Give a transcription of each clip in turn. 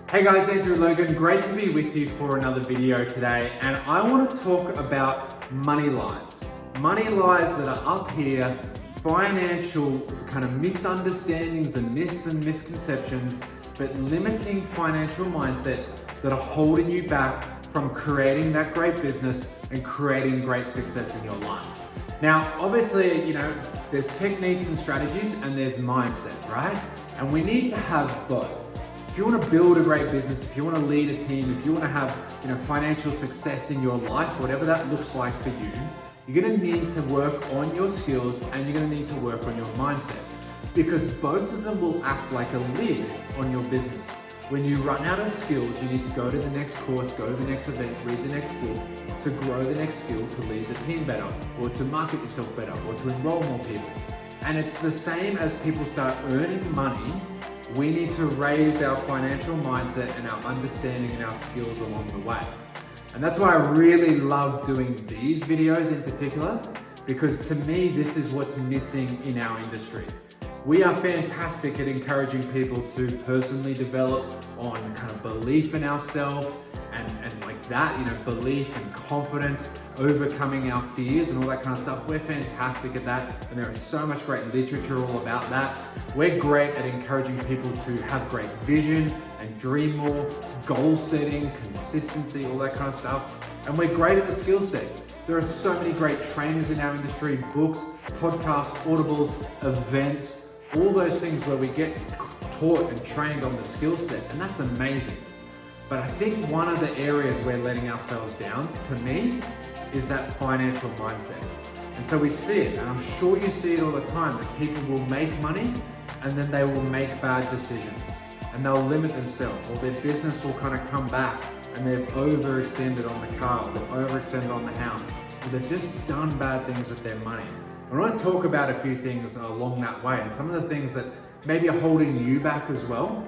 Hey guys, Andrew Logan, great to be with you for another video today, and I want to talk about money lies. Money lies that are up here, financial kind of misunderstandings and myths and misconceptions, but limiting financial mindsets that are holding you back from creating that great business and creating great success in your life. Now, obviously, there's techniques and strategies and there's mindset, right? And we need to have both. If you want to build a great business, if you want to lead a team, if you want to have financial success in your life, whatever that looks like for you, you're going to need to work on your skills and you're going to need to work on your mindset, because both of them will act like a lid on your business. When you run out of skills, you need to go to the next course, go to the next event, read the next book to grow the next skill, to lead the team better, or to market yourself better, or to enroll more people. And it's the same as people start earning money. We need to raise our financial mindset and our understanding and our skills along the way. And that's why I really love doing these videos in particular, because to me, this is what's missing in our industry. We are fantastic at encouraging people to personally develop on kind of belief in ourselves and like that, belief and confidence, overcoming our fears and all that kind of stuff. We're fantastic at that, and there is so much great literature all about that. We're great at encouraging people to have great vision and dream more, goal setting, consistency, all that kind of stuff. And we're great at the skill set. There are so many great trainers in our industry, books, podcasts, audibles, events, all those things where we get taught and trained on the skill set, and that's amazing. But I think one of the areas we're letting ourselves down, to me, is that financial mindset. And so we see it, and I'm sure you see it all the time, that people will make money and then they will make bad decisions and they'll limit themselves, or their business will kind of come back and they've overextended on the car, or they've overextended on the house, or they've just done bad things with their money. I want to talk about a few things along that way, and some of the things that maybe are holding you back as well,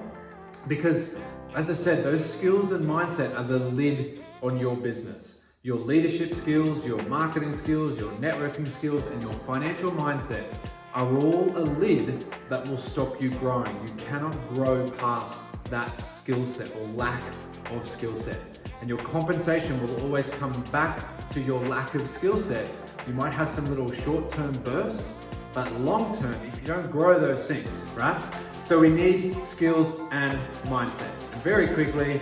because as I said, those skills and mindset are the lid on your business. Your leadership skills, your marketing skills, your networking skills, and your financial mindset are all a lid that will stop you growing. You cannot grow past that skill set or lack of skill set. And your compensation will always come back to your lack of skill set. You might have some little short-term bursts, but long-term, if you don't grow those things, right? So we need skills and mindset. And very quickly,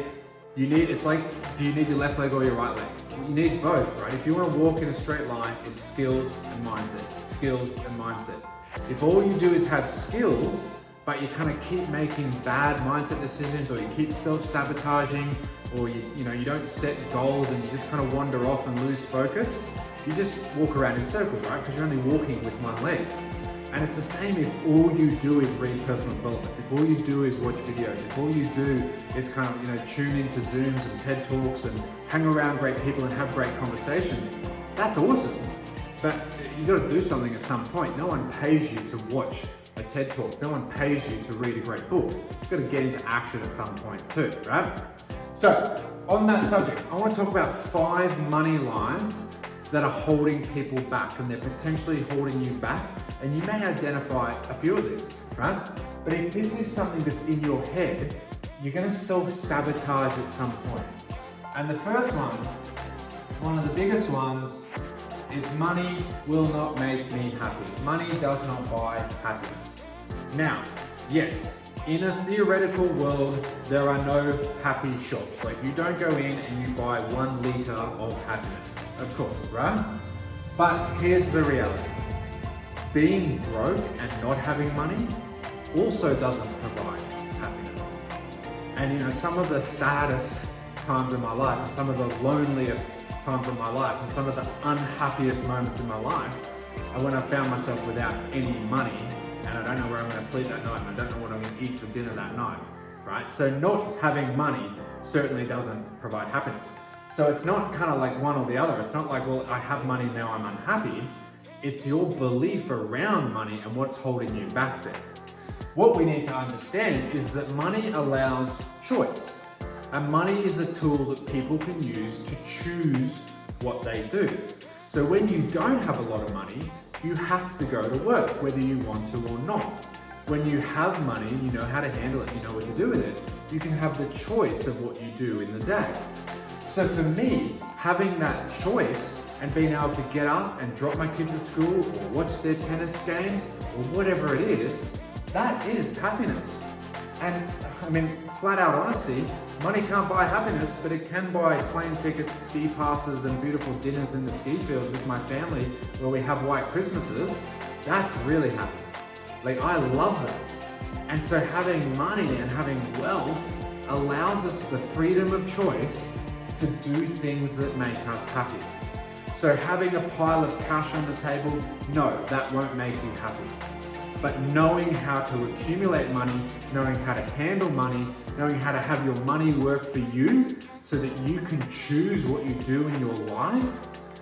it's like, do you need your left leg or your right leg? Well, you need both, right? If you want to walk in a straight line, it's skills and mindset, skills and mindset. If all you do is have skills, but you kind of keep making bad mindset decisions, or you keep self-sabotaging, or you don't set goals and you just kind of wander off and lose focus, you just walk around in circles, right? Because you're only walking with one leg. And it's the same if all you do is read personal developments, if all you do is watch videos, if all you do is kind of tune into Zooms and TED Talks and hang around great people and have great conversations. That's awesome. But you got to do something at some point. No one pays you to watch a TED Talk. No one pays you to read a great book. You've got to get into action at some point too, right? So on that subject, I want to talk about 5 money lies that are holding people back, and they're potentially holding you back. And you may identify a few of these, right? But if this is something that's in your head, you're going to self-sabotage at some point. And the first one of the biggest ones, is money will not make me happy. Money does not buy happiness. Now, yes, in a theoretical world, there are no happy shops. Like, you don't go in and you buy 1 liter of happiness, of course, right? But here's the reality. Being broke and not having money also doesn't provide happiness. And some of the saddest times in my life, and some of the loneliest times in my life, and some of the unhappiest moments in my life are when I found myself without any money, and I don't know where I'm going to sleep that night, and I don't know what I'm going to eat for dinner that night, right? So not having money certainly doesn't provide happiness. So it's not kind of like one or the other. It's not like, well, I have money, now I'm unhappy. It's your belief around money and what's holding you back there. What we need to understand is that money allows choice. And money is a tool that people can use to choose what they do. So when you don't have a lot of money, you have to go to work, whether you want to or not. When you have money, you know how to handle it, you know what to do with it. You can have the choice of what you do in the day. So for me, having that choice and being able to get up and drop my kids at school or watch their tennis games or whatever it is, that is happiness. And I mean, flat out honesty, money can't buy happiness, but it can buy plane tickets, ski passes, and beautiful dinners in the ski fields with my family where we have white Christmases. That's really happy. Like, I love that. And so having money and having wealth allows us the freedom of choice to do things that make us happy. So having a pile of cash on the table, no, that won't make you happy. But knowing how to accumulate money, knowing how to handle money, knowing how to have your money work for you so that you can choose what you do in your life,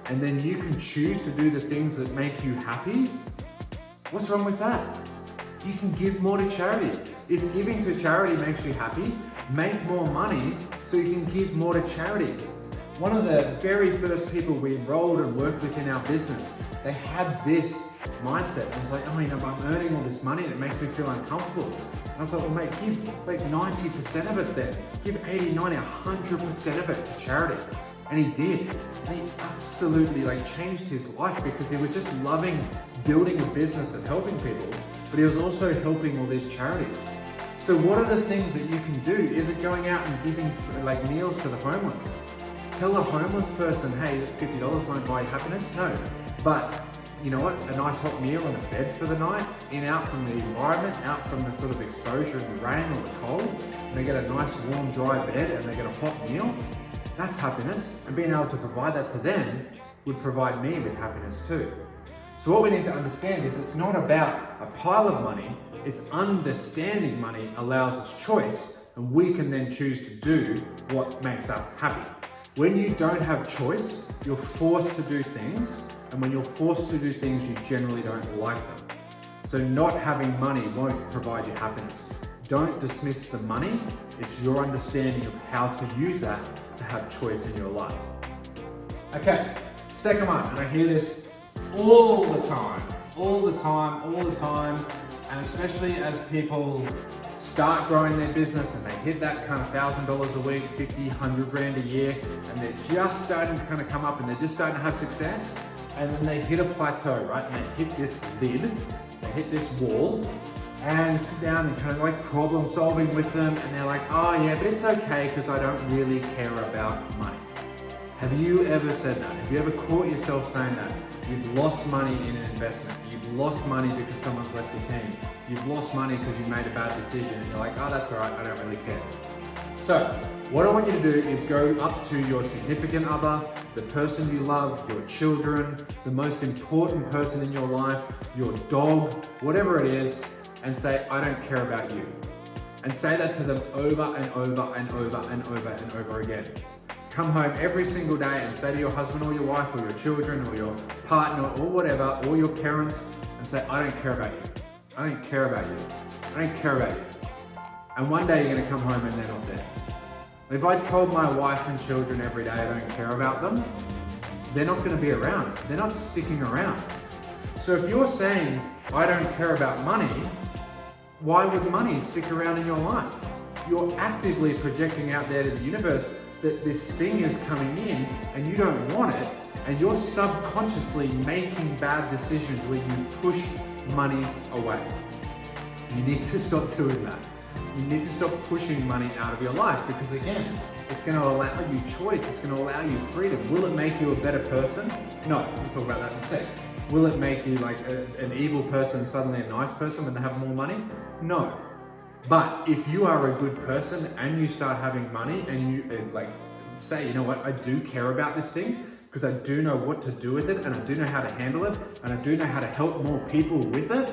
and then you can choose to do the things that make you happy, what's wrong with that? You can give more to charity. If giving to charity makes you happy, make more money so you can give more to charity. One of the very first people we enrolled and worked with in our business, they had this mindset. I was like, oh, you know, I'm earning all this money and it makes me feel uncomfortable. And I was like, well, mate, give like 90% of it then. Give 80, 90, 100% of it to charity. And he did. And he absolutely changed his life because he was just loving building a business and helping people, but he was also helping all these charities. So what are the things that you can do? Is it going out and giving meals to the homeless? Tell a homeless person, hey, $50 won't buy you happiness. No, but you know what? A nice hot meal and a bed for the night, out from the environment, out from the sort of exposure of the rain or the cold, and they get a nice warm dry bed and they get a hot meal. That's happiness, and being able to provide that to them would provide me with happiness too. So what we need to understand is it's not about a pile of money, it's understanding money allows us choice, and we can then choose to do what makes us happy. When you don't have choice, you're forced to do things, and when you're forced to do things, you generally don't like them. So not having money won't provide you happiness. Don't dismiss the money, it's your understanding of how to use that to have choice in your life. Okay, second one, and I hear this all the time, and especially as people start growing their business and they hit that kind of $1,000 a week, 50, 100 grand a year, and they're just starting to kind of come up and they're just starting to have success, and then they hit a plateau, right? And they hit this lid, they hit this wall, and sit down and kind of problem solving with them, and they're like, oh yeah, but it's okay because I don't really care about money. Have you ever said that? Have you ever caught yourself saying that? You've lost money in an investment. You've lost money because someone's left your team. You've lost money because you made a bad decision and you're like, oh, that's all right, I don't really care. So what I want you to do is go up to your significant other, the person you love, your children, the most important person in your life, your dog, whatever it is, and say, I don't care about you. And say that to them over and over and over and over and over again. Come home every single day and say to your husband or your wife or your children or your partner or whatever, or your parents, and say, I don't care about you. I don't care about you. I don't care about you. And one day you're gonna come home and they're not there. If I told my wife and children every day I don't care about them, they're not gonna be around. They're not sticking around. So if you're saying, I don't care about money, why would money stick around in your life? You're actively projecting out there to the universe that this thing is coming in and you don't want it, and you're subconsciously making bad decisions where you push money away. You need to stop doing that. You need to stop pushing money out of your life, because again, it's going to allow you choice, it's going to allow you freedom. Will it make you a better person? No, we'll talk about that in a sec. Will it make you an evil person suddenly a nice person when they have more money? No. But if you are a good person and you start having money and you say, you know what, I do care about this thing because I do know what to do with it and I do know how to handle it and I do know how to help more people with it,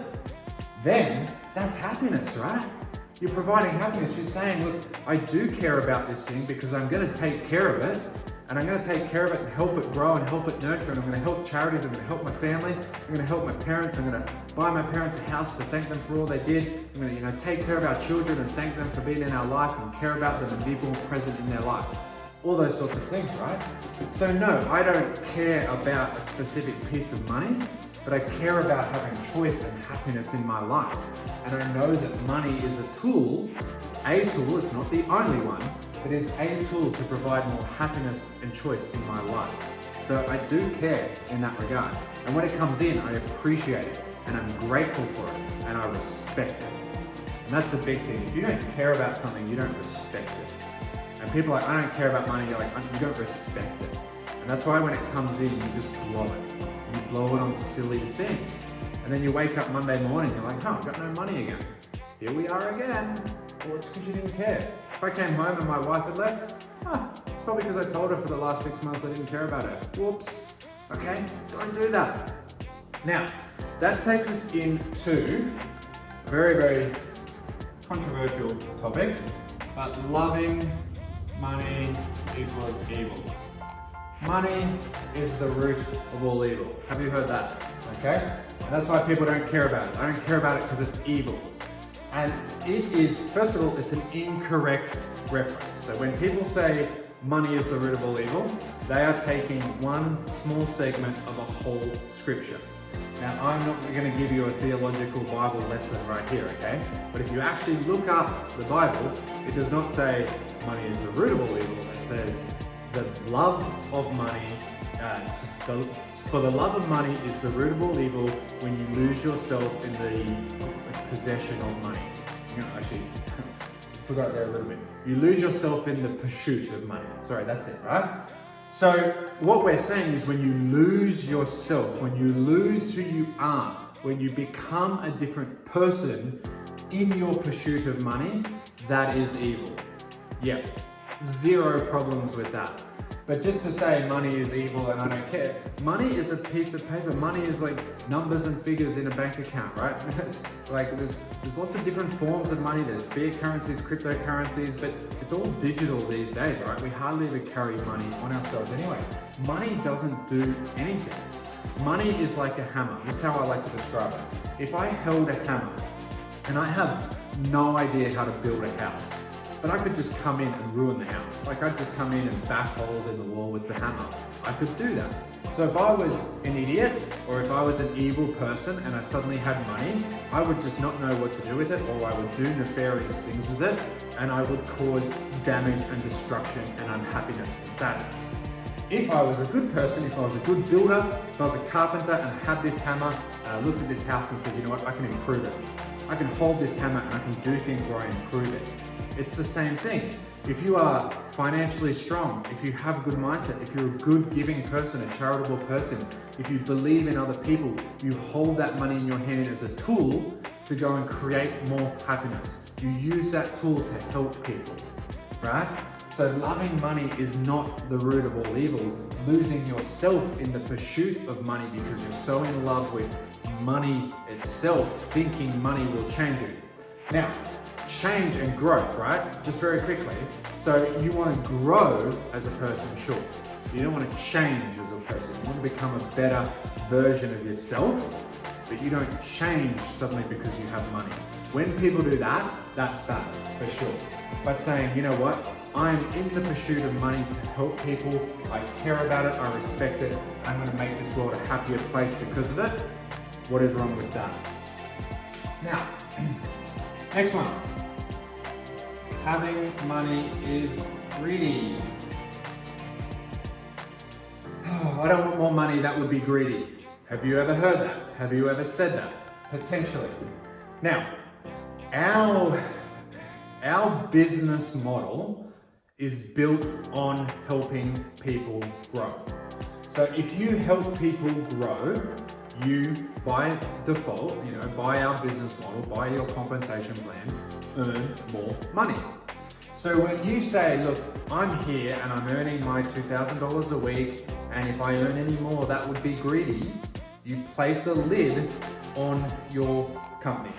then that's happiness, right? You're providing happiness. You're saying, look, I do care about this thing because I'm going to take care of it, and I'm going to take care of it and help it grow and help it nurture, and I'm going to help charities, I'm going to help my family, I'm going to help my parents, I'm going to buy my parents a house to thank them for all they did, I'm going to take care of our children and thank them for being in our life and care about them and be more present in their life. All those sorts of things, right? So no, I don't care about a specific piece of money. but I care about having choice and happiness in my life. And I know that money is a tool. It's a tool, it's not the only one, but it's a tool to provide more happiness and choice in my life. So I do care in that regard. And when it comes in, I appreciate it and I'm grateful for it and I respect it. And that's the big thing. If you don't care about something, you don't respect it. And people are like, I don't care about money, you're like, you don't respect it. And that's why when it comes in, you just blow it. You blow it on silly things. And then you wake up Monday morning, you're like, I've got no money again. Here we are again. Well, it's because you didn't care. If I came home and my wife had left, it's probably because I told her for the last 6 months I didn't care about her. Whoops. Okay, don't do that. Now, that takes us into a very, very controversial topic, but loving money equals evil. Money is the root of all evil. Have you heard that? Okay? And that's why people don't care about it. I don't care about it because it's evil. And it is, first of all, it's an incorrect reference. So when people say money is the root of all evil, they are taking one small segment of a whole scripture. Now, I'm not going to give you a theological Bible lesson right here, okay? But if you actually look up the Bible, it does not say money is the root of all evil. It says the love of money, for the love of money is the root of all evil when you lose yourself in the possession of money. Actually, forgot there a little bit. You lose yourself in the pursuit of money. Sorry, that's it, right? So what we're saying is when you lose yourself, when you lose who you are, when you become a different person in your pursuit of money, that is evil. Yeah, zero problems with that. But just to say money is evil and I don't care, money is a piece of paper. Money is like numbers and figures in a bank account, right? It's like there's lots of different forms of money. There's fiat currencies, cryptocurrencies, but it's all digital these days, right? We hardly ever carry money on ourselves anyway. Money doesn't do anything. Money is like a hammer. This is how I like to describe it. If I held a hammer and I have no idea how to build a house, but I could just come in and ruin the house. Like I'd just come in and bash holes in the wall with the hammer. I could do that. So if I was an idiot or if I was an evil person and I suddenly had money, I would just not know what to do with it, or I would do nefarious things with it, and I would cause damage and destruction and unhappiness and sadness. If I was a good person, if I was a good builder, if I was a carpenter and I had this hammer and I looked at this house and said, you know what, I can improve it. I can hold this hammer and I can do things where I improve it. It's the same thing. If you are financially strong, if you have a good mindset, if you're a good giving person, a charitable person, if you believe in other people, you hold that money in your hand as a tool to go and create more happiness. You use that tool to help people, right? So loving money is not the root of all evil. Losing yourself in the pursuit of money because you're so in love with money itself, thinking money will change you. Now, change and growth, right? Just very quickly. So you want to grow as a person, sure. You don't want to change as a person. You want to become a better version of yourself, but you don't change suddenly because you have money. When people do that, that's bad, for sure. But saying, you know what? I'm in the pursuit of money to help people. I care about it. I respect it. I'm going to make this world a happier place because of it. What is wrong with that? Now, next one. Having money is greedy. Oh, I don't want more money, that would be greedy. Have you ever heard that? Have you ever said that? Potentially. Now, our business model is built on helping people grow. So if you help people grow, you, by default, by our business model, by your compensation plan, earn more money. So when you say, look, I'm here and I'm earning my $2,000 a week, and if I earn any more, that would be greedy, you place a lid on your company,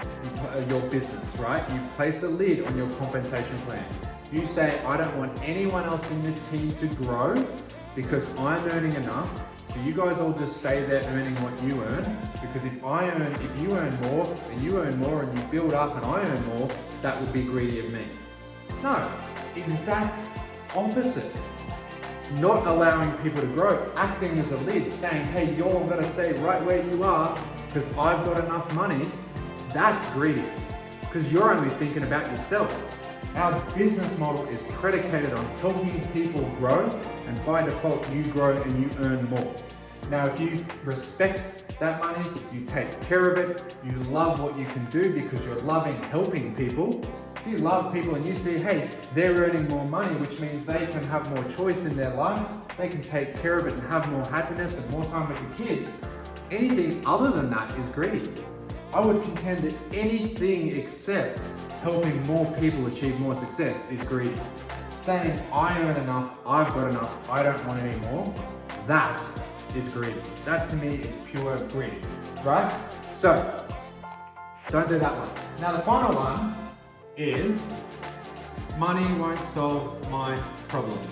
your business, right? You place a lid on your compensation plan. You say, I don't want anyone else in this team to grow because I'm earning enough. So you guys all just stay there earning what you earn, because if you earn more and you earn more and you build up and I earn more, that would be greedy of me. No, exact opposite. not allowing people to grow, acting as a lid, saying, hey, you're gonna stay right where you are because I've got enough money, that's greedy because you're only thinking about yourself. Our business model is predicated on helping people grow, and by default, you grow and you earn more. Now, if you respect that money, you take care of it, you love what you can do because you're loving helping people. If you love people and you see, hey, they're earning more money, which means they can have more choice in their life, they can take care of it and have more happiness and more time with the kids, anything other than that is greedy. I would contend that anything except helping more people achieve more success is greedy. Saying, I earn enough, I've got enough, I don't want any more, that is greedy. That to me is pure greed, right? So, don't do that one. Now the final one is, money won't solve my problems.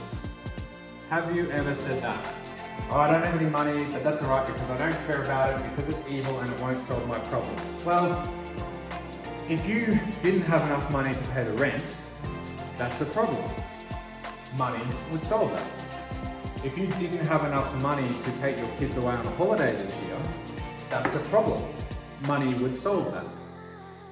Have you ever said that? Oh, I don't have any money, but that's alright because I don't care about it because it's evil and it won't solve my problems. Well, if you didn't have enough money to pay the rent, that's a problem. Money would solve that. If you didn't have enough money to take your kids away on a holiday this year, that's a problem. Money would solve that.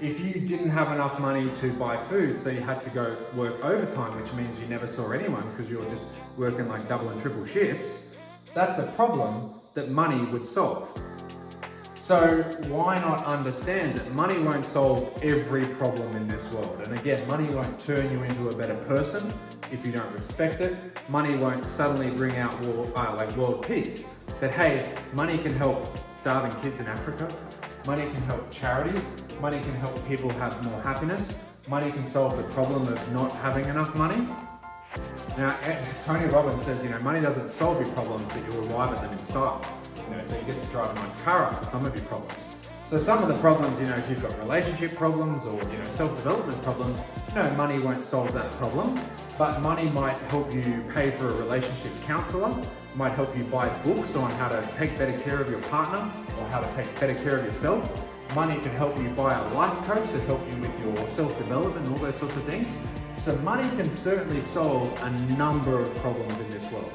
If you didn't have enough money to buy food, so you had to go work overtime, which means you never saw anyone because you were just working like double and triple shifts, that's a problem that money would solve. So why not understand that money won't solve every problem in this world? And again, money won't turn you into a better person if you don't respect it. Money won't suddenly bring out world peace. But hey, money can help starving kids in Africa. Money can help charities. Money can help people have more happiness. Money can solve the problem of not having enough money. Now, Tony Robbins says, money doesn't solve your problems, but you arrive at them in style. So you get to drive a nice car after some of your problems. So some of the problems, if you've got relationship problems or, self-development problems, money won't solve that problem, but money might help you pay for a relationship counselor, might help you buy books on how to take better care of your partner or how to take better care of yourself. Money can help you buy a life coach to help you with your self-development and all those sorts of things. So money can certainly solve a number of problems in this world.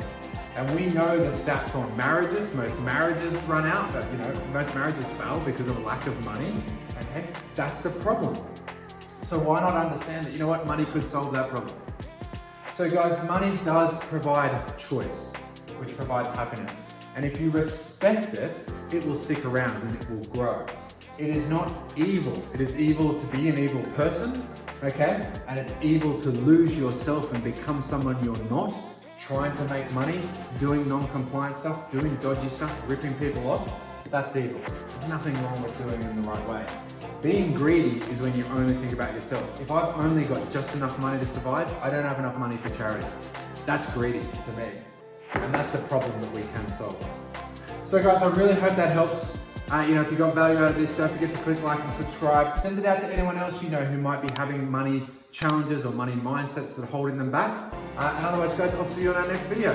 And we know the stats on marriages. Most marriages run out, but most marriages fail because of lack of money. Okay, that's a problem. So why not understand that, money could solve that problem? So guys, money does provide choice, which provides happiness. And if you respect it, it will stick around and it will grow. It is not evil. It is evil to be an evil person, okay? And it's evil to lose yourself and become someone you're not, trying to make money, doing non-compliant stuff, doing dodgy stuff, ripping people off. That's evil. There's nothing wrong with doing it in the right way. Being greedy is when you only think about yourself. If I've only got just enough money to survive, I don't have enough money for charity. That's greedy to me. And that's a problem that we can solve. So guys, I really hope that helps. If you got value out of this, don't forget to click like and subscribe. Send it out to anyone else who might be having money challenges or money mindsets that are holding them back. And otherwise, guys, I'll see you on our next video.